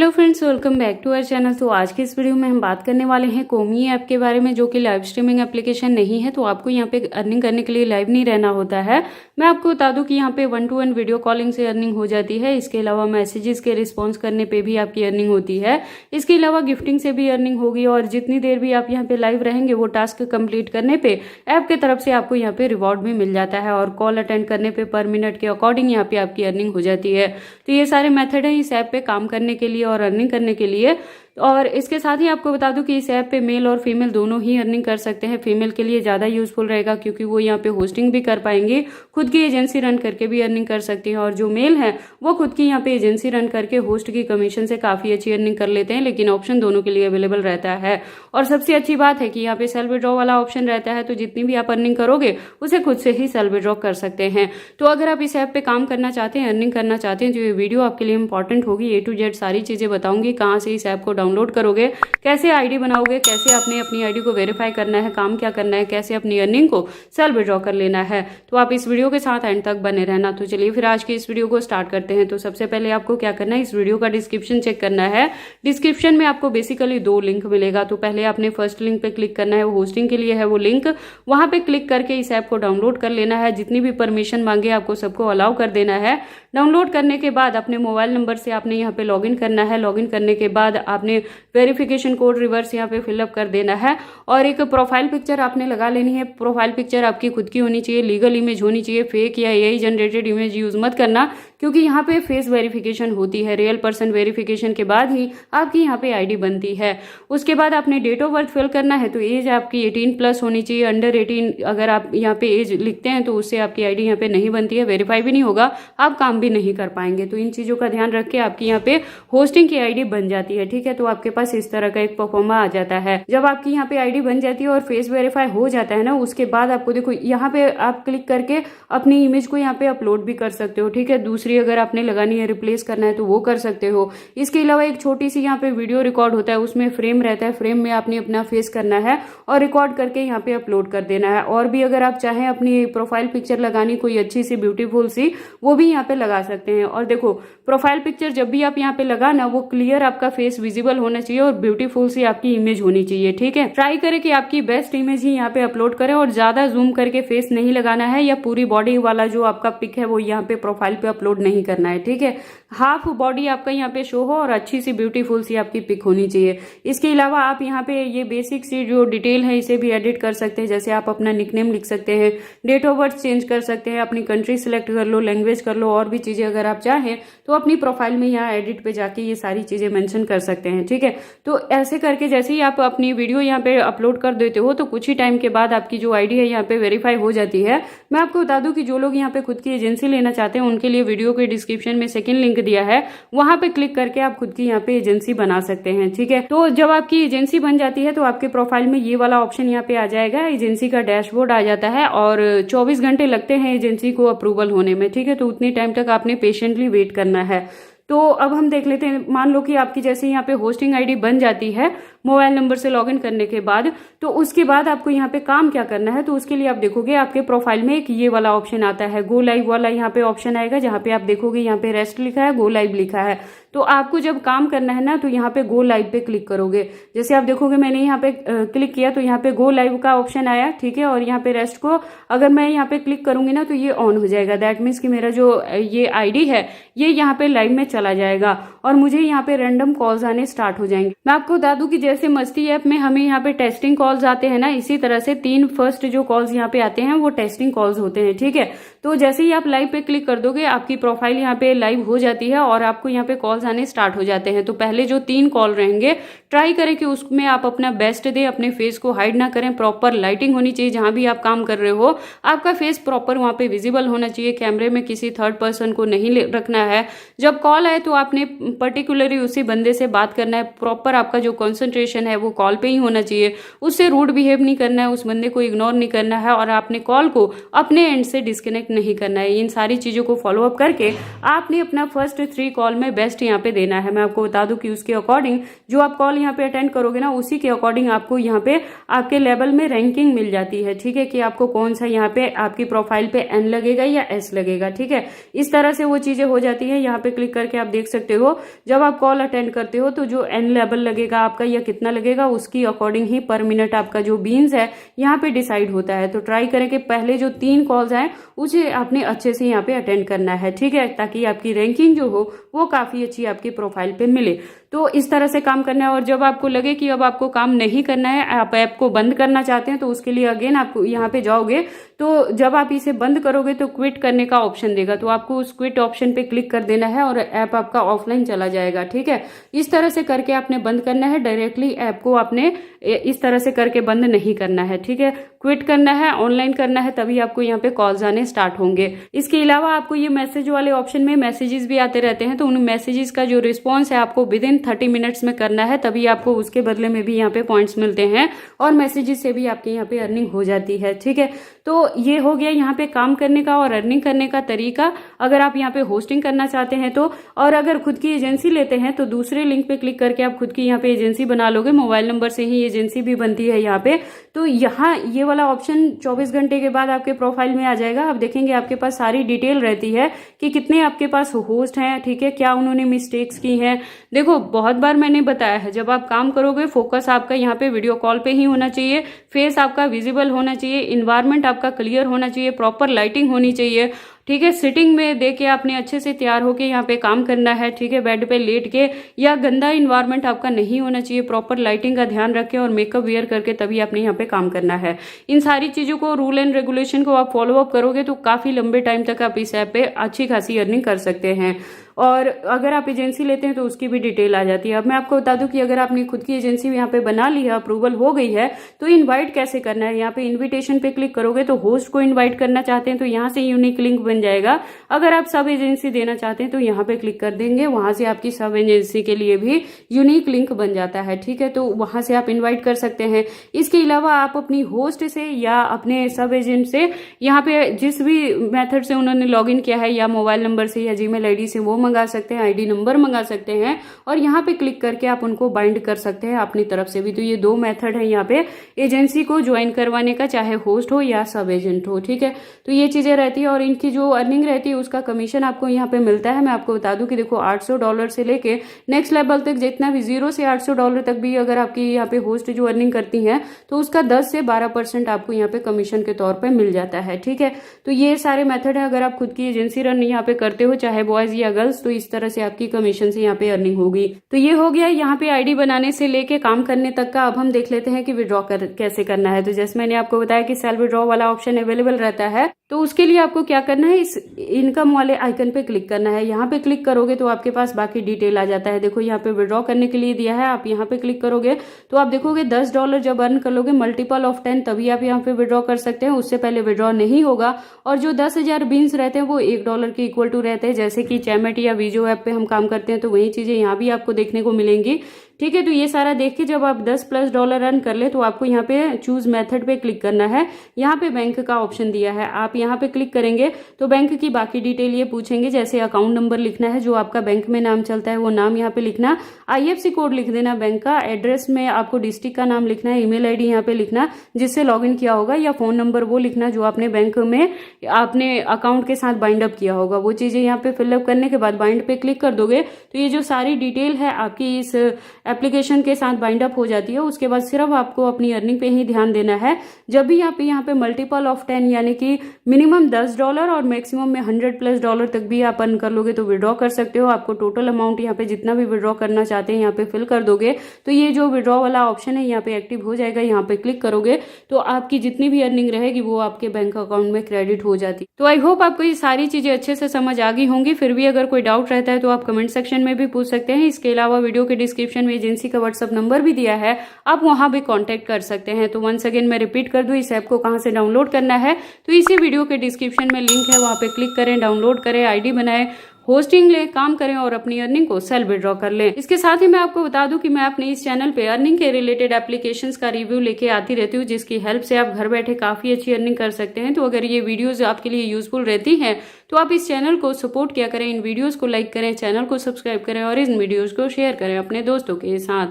Hello friends, welcome back to our channel. तो आज के इस वीडियो में हम बात करने वाले हैं कोमी ऐप के बारे में, जो कि लाइव स्ट्रीमिंग एप्लीकेशन नहीं है। तो आपको यहाँ पे अर्निंग करने के लिए लाइव नहीं रहना होता है। मैं आपको बता दूं कि यहाँ पे 1-to-1 वीडियो कॉलिंग से अर्निंग हो जाती है। इसके अलावा मैसेजेस के रिस्पॉन्स करने पे भी आपकी अर्निंग होती है। इसके अलावा गिफ्टिंग से भी अर्निंग होगी, और जितनी देर भी आप यहाँ पे लाइव रहेंगे वो टास्क कंप्लीट करने पे ऐप की तरफ से आपको यहाँ पे रिवॉर्ड भी मिल जाता है, और कॉल अटेंड करने पे पर मिनट के अकॉर्डिंग यहाँ पे आपकी अर्निंग हो जाती है। तो ये सारे मेथड है इस ऐप पे काम करने के लिए और अर्निंग करने के लिए। और इसके साथ ही आपको बता दूं कि इस ऐप पे मेल और फीमेल दोनों ही अर्निंग कर सकते हैं। फीमेल के लिए ज़्यादा यूजफुल रहेगा, क्योंकि वो यहाँ पे होस्टिंग भी कर पाएंगे, खुद की एजेंसी रन करके भी अर्निंग कर सकती हैं। और जो मेल है वो खुद की यहाँ पे एजेंसी रन करके होस्ट की कमीशन से काफ़ी अच्छी अर्निंग कर लेते हैं, लेकिन ऑप्शन दोनों के लिए अवेलेबल रहता है। और सबसे अच्छी बात है कि यहाँ पे सेल्फ विड्रॉ वाला ऑप्शन रहता है, तो जितनी भी आप अर्निंग करोगे उसे खुद से ही सेल्फ विड्रॉ कर सकते हैं। तो अगर आप इस ऐप पे काम करना चाहते हैं, अर्निंग करना चाहते हैं, तो ये वीडियो आपके लिए इंपॉर्टेंट होगी। A to Z सारी चीज़ें बताऊंगी, कहाँ से इस ऐप को डाउनलोड करोगे, कैसे आईडी बनाओगे, कैसे आपने अपनी आईडी को वेरीफाई करना है, काम क्या करना है, कैसे अपनी अर्निंग को सेल्फ विड्रॉ कर लेना है। तो आप इस वीडियो के साथ एंड तक बने रहना। तो चलिए फिर आज की इस वीडियो को स्टार्ट करते हैं। तो सबसे पहले आपको क्या करना है, इस वीडियो का डिस्क्रिप्शन चेक करना है। डिस्क्रिप्शन में आपको बेसिकली 2 लिंक मिलेगा। तो पहले आपने फर्स्ट लिंक पे क्लिक करना है, वो होस्टिंग के लिए है वो लिंक। वहां पे क्लिक करके इस ऐप को डाउनलोड कर लेना है। जितनी भी परमिशन मांगे आपको सबको अलाउ कर देना है। डाउनलोड करने के बाद अपने मोबाइल नंबर से आपने यहाँ पे लॉगिन करना है। लॉगिन करने के बाद आपने वेरिफिकेशन कोड रिवर्स यहाँ पे फिलअप कर देना है, और एक प्रोफाइल पिक्चर आपने लगा लेनी है। प्रोफाइल पिक्चर आपकी खुद की होनी चाहिए, लीगल इमेज होनी चाहिए। फेक या AI जनरेटेड इमेज यूज मत करना, क्योंकि यहाँ पे फेस वेरिफिकेशन होती है। रियल पर्सन वेरिफिकेशन के बाद ही आपकी यहाँ पे आईडी बनती है। उसके बाद आपने डेट ऑफ बर्थ फिल करना है। तो एज आपकी 18+ होनी चाहिए। अंडर 18 अगर आप यहाँ पे एज लिखते हैं तो उससे आपकी आईडी यहाँ पे नहीं बनती है, वेरीफाई भी नहीं होगा, आप काम भी नहीं कर पाएंगे। तो इन चीज़ों का ध्यान रख के आपकी यहाँ पे होस्टिंग की आईडी बन जाती है। ठीक है, तो आपके पास इस तरह का एक परफॉर्मा आ जाता है। जब आपकी यहाँ पे आईडी बन जाती है और फेस वेरीफाई हो जाता है ना, उसके बाद आपको देखो यहाँ पे आप क्लिक करके अपनी इमेज को यहाँ पे अपलोड भी कर सकते हो। ठीक है, दूसरी अगर आपने लगानी है, रिप्लेस करना है, तो वो कर सकते हो। इसके अलावा एक छोटी सी यहाँ पे वीडियो रिकॉर्ड होता है, उसमें फ्रेम रहता है। फ्रेम में आपने अपना फेस करना है और रिकॉर्ड करके यहाँ पे अपलोड कर देना है। और भी अगर आप चाहें अपनी प्रोफाइल पिक्चर लगानी कोई अच्छी सी ब्यूटीफुल सी, वो भी यहाँ पे लगा सकते हैं। और देखो प्रोफाइल पिक्चर जब भी आप यहाँ पे लगाना, वो क्लियर आपका फेस विजिबल होना चाहिए और ब्यूटीफुल सी आपकी इमेज होनी चाहिए। ठीक है, ट्राई करें कि आपकी बेस्ट इमेज ही यहाँ पे अपलोड करें, और ज्यादा जूम करके फेस नहीं लगाना है, या पूरी बॉडी वाला जो आपका पिक है वो यहाँ पे प्रोफाइल पे अपलोड नहीं करना है। ठीक है, हाफ बॉडी आपका यहाँ पे शो हो और अच्छी सी ब्यूटीफुल सी आपकी पिक होनी चाहिए। इसके अलावा आप यहाँ पे ये बेसिक सी जो डिटेल है इसे भी एडिट कर सकते हैं। जैसे आप अपना निकनेम लिख सकते हैं, डेट ऑफ बर्थ चेंज कर सकते हैं, अपनी कंट्री सिलेक्ट कर लो, लैंग्वेज कर लो, और भी चीजें अगर आप चाहें तो अपनी प्रोफाइल में यहाँ एडिट पे जाके ये सारी चीजें मेंशन कर सकते हैं। ठीक है, तो ऐसे करके जैसे ही आप अपनी वीडियो यहाँ पे अपलोड कर देते हो, तो कुछ ही टाइम के बाद आपकी जो आईडी है यहाँ पे वेरीफाई हो जाती है। मैं आपको बता दूं कि जो लोग यहाँ पे खुद की एजेंसी लेना चाहते हैं, उनके लिए वीडियो के डिस्क्रिप्शन में सेकंड लिंक दिया है, वहां पे क्लिक करके आप खुद की यहाँ पे एजेंसी बना सकते हैं। ठीक है, तो जब आपकी एजेंसी बन जाती है तो आपके प्रोफाइल में ये वाला ऑप्शन यहाँ पे आ जाएगा, एजेंसी का डैशबोर्ड आ जाता है, और 24 घंटे लगते हैं एजेंसी को अप्रूवल होने में। ठीक है, तो उतनी टाइम तक आपने पेशेंटली वेट करना है। तो अब हम देख लेते हैं, मान लो कि आपकी जैसे यहाँ पे होस्टिंग आईडी बन जाती है मोबाइल नंबर से लॉगिन करने के बाद, तो उसके बाद आपको यहाँ पे काम क्या करना है। तो उसके लिए आप देखोगे आपके प्रोफाइल में एक ये वाला ऑप्शन आता है, गो लाइव वाला यहाँ पे ऑप्शन आएगा, जहाँ पे आप देखोगे यहाँ पे रेस्ट लिखा है, गो लाइव लिखा है। तो आपको जब काम करना है ना, तो यहाँ पे गो लाइव पे क्लिक करोगे। जैसे आप देखोगे मैंने यहाँ पे क्लिक किया तो यहाँ पे गो लाइव का ऑप्शन आया। ठीक है, और यहाँ पे रेस्ट को अगर मैं यहाँ पे क्लिक करूंगी ना, तो ये ऑन हो जाएगा। दैट मीन्स कि मेरा जो ये आईडी है ये यहाँ पे लाइव में चला जाएगा, और मुझे यहाँ पे रैंडम कॉल्स आने स्टार्ट हो जाएंगे। मैं आपको बता दूं कि जैसे मस्ती ऐप में हमें यहाँ पे टेस्टिंग कॉल्स आते हैं ना, इसी तरह से 3 फर्स्ट जो कॉल्स यहाँ पे आते हैं वो टेस्टिंग कॉल्स होते हैं। ठीक है, तो जैसे ही आप लाइव पे क्लिक कर दोगे, आपकी प्रोफाइल यहाँ पे लाइव हो जाती है और आपको यहाँ पे कॉल्स आने स्टार्ट हो जाते हैं। तो पहले जो 3 कॉल रहेंगे, ट्राई करें कि उसमें आप अपना बेस्ट दे, अपने फेस को हाइड ना करें। प्रॉपर लाइटिंग होनी चाहिए, जहां भी आप काम कर रहे हो आपका फेस प्रॉपर वहां पे विजिबल होना चाहिए। कैमरे में किसी थर्ड पर्सन को नहीं रखना है। जब कॉल आए तो आपने पर्टिकुलरली उसी बंदे से बात करना है। प्रॉपर आपका जो कंसंट्रेशन है वो कॉल पे ही होना चाहिए। उससे रूड बिहेव नहीं करना है, उस बंदे को इग्नोर नहीं करना है, और आपने कॉल को अपने एंड से डिस्कनेक्ट नहीं करना है। इन सारी चीजों को फॉलो अप करके आपने अपना फर्स्ट 3 कॉल में बेस्ट यहाँ पे देना है। मैं आपको बता दूं कि उसके अकॉर्डिंग जो आप कॉल यहाँ पे अटेंड करोगे ना, उसी के अकॉर्डिंग आपको यहाँ पे आपके लेवल में रैंकिंग मिल जाती है। ठीक है, कि आपको कौन सा यहाँ पे आपकी प्रोफाइल पे N लगेगा या S लगेगा। ठीक है, इस तरह से वो चीजें हो जाती है। यहाँ पे क्लिक करके आप देख सकते हो जब आप कॉल अटेंड करते हो तो जो एन लेवल लगेगा आपका या कितना लगेगा उसकी अकॉर्डिंग ही पर मिनट आपका जो बीन्स है यहाँ पे डिसाइड होता है। तो ट्राई करें कि पहले जो 3 कॉल्स आए उसे आपने अच्छे से यहाँ पे अटेंड करना है, ठीक है, ताकि आपकी रैंकिंग जो हो वो काफी अच्छी आपकी प्रोफाइल पे मिले। तो इस तरह से काम करना है। और जब आपको लगे कि अब आपको काम नहीं करना है, आप ऐप को बंद करना चाहते हैं, तो उसके लिए अगेन आप यहाँ पे जाओगे तो जब आप इसे बंद करोगे तो क्विट करने का ऑप्शन देगा, तो आपको उस क्विट ऑप्शन पे क्लिक कर देना है और ऐप आपका ऑफलाइन चला जाएगा, ठीक है। इस तरह से करके आपने बंद करना है, डायरेक्टली ऐप को आपने इस तरह से करके बंद नहीं करना है, ठीक है। क्विट करना है, ऑनलाइन करना है, तभी आपको यहाँ पे कॉल्स आने स्टार्ट होंगे। इसके अलावा आपको ये मैसेज वाले ऑप्शन में मैसेजेस भी आते रहते हैं, तो उन मैसेजेस का जो रिस्पॉन्स है आपको विद इन 30 मिनट्स में करना है, तभी आपको उसके बदले में भी यहाँ पे पॉइंट्स मिलते हैं और मैसेजेस से भी आपके यहाँ पे अर्निंग हो जाती है, ठीक है। तो ये हो गया यहाँ पे काम करने का और अर्निंग करने का तरीका, अगर आप यहाँ पे होस्टिंग करना चाहते हैं तो। और अगर खुद की एजेंसी लेते हैं तो दूसरे लिंक पे क्लिक करके आप खुद की यहाँ पे एजेंसी बना लोगे, मोबाइल नंबर से ही एजेंसी भी बनती है यहाँ पे। तो यहाँ ये वाला ऑप्शन 24 घंटे के बाद आपके प्रोफाइल में आ जाएगा। आप देखेंगे आपके पास सारी डिटेल रहती है कि कितने आपके पास होस्ट हैं, ठीक है, क्या उन्होंने मिस्टेक्स की हैं। देखो बहुत बार मैंने बताया है, जब आप काम करोगे फोकस आपका यहाँ पे वीडियो कॉल पे ही होना चाहिए, फेस आपका विजिबल होना चाहिए, इन्वायरमेंट आपका क्लियर होना चाहिए, प्रॉपर लाइटिंग होनी चाहिए, ठीक है। सिटिंग में दे के आपने अच्छे से तैयार होके यहाँ पे काम करना है, ठीक है। बेड पे लेट के या गंदा इन्वायरमेंट आपका नहीं होना चाहिए, प्रॉपर लाइटिंग का ध्यान रखें और मेकअप वेयर करके तभी आपने यहाँ पे काम करना है। इन सारी चीजों को, रूल एंड रेगुलेशन को आप फॉलो अप करोगे तो काफी लंबे टाइम तक आप इस ऐप पे अच्छी खासी अर्निंग कर सकते हैं। और अगर आप एजेंसी लेते हैं तो उसकी भी डिटेल आ जाती है। अब मैं आपको बता दूं कि अगर आपने खुद की एजेंसी यहाँ पे बना ली है, अप्रूवल हो गई है, तो इनवाइट कैसे करना है। यहाँ पे इनविटेशन पे क्लिक करोगे तो होस्ट को इनवाइट करना चाहते हैं तो यहाँ से यूनिक लिंक बन जाएगा। अगर आप सब एजेंसी देना चाहते हैं तो यहाँ पे क्लिक कर देंगे, वहां से आपकी सब एजेंसी के लिए भी यूनिक लिंक बन जाता है, ठीक है। तो वहां से आप इन्वाइट कर सकते हैं। इसके अलावा आप अपनी होस्ट से या अपने सब एजेंट से यहाँ पे जिस भी मेथड से उन्होंने लॉग इन किया है, या मोबाइल नंबर से या जीमेल आईडी से वो मंगा सकते हैं, आईडी नंबर मंगा सकते हैं और यहाँ पे क्लिक करके आप उनको बाइंड कर सकते हैं अपनी तरफ से भी। तो ये 2 मेथड है यहाँ पे एजेंसी को ज्वाइन करवाने का, चाहे होस्ट हो या सब एजेंट हो, ठीक है। तो ये चीजें रहती है और इनकी जो अर्निंग रहती है उसका कमीशन आपको यहाँ पे मिलता है। मैं आपको बता दूं कि देखो $800 से लेके नेक्स्ट लेवल तक, जितना भी $0 से $800 तक भी अगर आपकी यहाँ पे होस्ट जो अर्निंग करती है तो उसका 10 से 12% आपको यहाँ पे कमीशन के तौर पर मिल जाता है, ठीक है। तो ये सारे मेथड है, अगर आप खुद की एजेंसी रन यहाँ पे करते हो, चाहे बॉयज या गर्ल्स, तो इस तरह से आपकी कमीशन से यहाँ पे अर्निंग होगी। तो ये हो गया यहाँ पे आईडी बनाने से लेके काम करने तक का। अब हम देख लेते हैं कि विड्रॉ कैसे करना है। तो जैसे मैंने आपको बताया कि सेल विड्रॉ वाला ऑप्शन अवेलेबल रहता है, तो उसके लिए आपको क्या करना है, इस इनकम वाले आइकन पे क्लिक करना है। यहाँ पे क्लिक करोगे तो आपके पास बाकी डिटेल आ जाता है। देखो यहाँ पे विड्रॉ करने के लिए दिया है, आप यहाँ पे क्लिक करोगे तो आप देखोगे $10 जब अर्न कर लोगे मल्टीपल ऑफ 10 तभी आप यहाँ पे विड्रॉ कर सकते हैं, उससे पहले विड्रॉ नहीं होगा। और जो 10,000 बीन्स रहते हैं वो $1 के इक्वल टू रहते हैं। जैसे कि चैमेट या वीजो ऐप पे हम काम करते हैं तो वही चीजें यहाँ भी आपको देखने को मिलेंगी, ठीक है। तो ये सारा देख के जब आप $10+ अर्न कर ले तो आपको यहाँ पे चूज मेथड पे क्लिक करना है। यहाँ पे बैंक का ऑप्शन दिया है, आप यहाँ पे क्लिक करेंगे तो बैंक की बाकी डिटेल ये पूछेंगे, जैसे अकाउंट नंबर लिखना है, जो आपका बैंक में नाम चलता है वो नाम यहाँ पे लिखना, IFSC कोड लिख देना बैंक का, एड्रेस में आपको डिस्ट्रिक्ट का नाम लिखना है, ईमेल आईडी यहाँ पे लिखना जिससे लॉगिन किया होगा, या फोन नंबर वो लिखना जो आपने बैंक में आपने अकाउंट के साथ बाइंड अप किया होगा। वो चीजें यहाँ पे फिलअप करने के बाद बाइंड पे क्लिक कर दोगे तो ये जो सारी डिटेल है आपकी इस एप्लीकेशन के साथ बाइंड अप हो जाती है। उसके बाद सिर्फ आपको अपनी अर्निंग पे ही ध्यान देना है। जब भी आप यहाँ पे मल्टीपल ऑफ 10 यानी कि मिनिमम $10 और मैक्सिमम में $100+ तक भी आप अर्न कर लोगे तो विड्रॉ कर सकते हो। आपको टोटल अमाउंट यहाँ पे जितना भी विड्रॉ करना चाहते हैं यहाँ पे फिल कर दोगे तो ये जो विड्रॉ वाला ऑप्शन है यहाँ पे एक्टिव हो जाएगा। यहाँ पे क्लिक करोगे तो आपकी जितनी भी अर्निंग रहेगी वो आपके बैंक अकाउंट में क्रेडिट हो जाती। तो आई होप आपको ये सारी चीजें अच्छे से समझ आ गई होंगी। फिर भी अगर कोई डाउट रहता है तो आप कमेंट सेक्शन में भी पूछ सकते हैं। इसके अलावा वीडियो के डिस्क्रिप्शन में एजेंसी का व्हाट्सएप नंबर भी दिया है, आप वहां भी कांटेक्ट कर सकते हैं। तो वंस अगेन मैं रिपीट कर दूं, इस ऐप को कहां से डाउनलोड करना है तो इसी वीडियो के डिस्क्रिप्शन में लिंक है, वहां पे क्लिक करें, डाउनलोड करें, आईडी बनाएं, होस्टिंग ले, काम करें और अपनी अर्निंग को सेल्फ विड्रॉ कर लें। इसके साथ ही मैं आपको बता दूं कि मैं अपने इस चैनल पे अर्निंग के रिलेटेड एप्लीकेशंस का रिव्यू लेके आती रहती हूँ, जिसकी हेल्प से आप घर बैठे काफी अच्छी अर्निंग कर सकते हैं। तो अगर ये वीडियोस आपके लिए यूजफुल रहती हैं तो आप इस चैनल को सपोर्ट किया करें, इन वीडियोस को लाइक करें, चैनल को सब्सक्राइब करें और इन वीडियोस को शेयर करें अपने दोस्तों के साथ।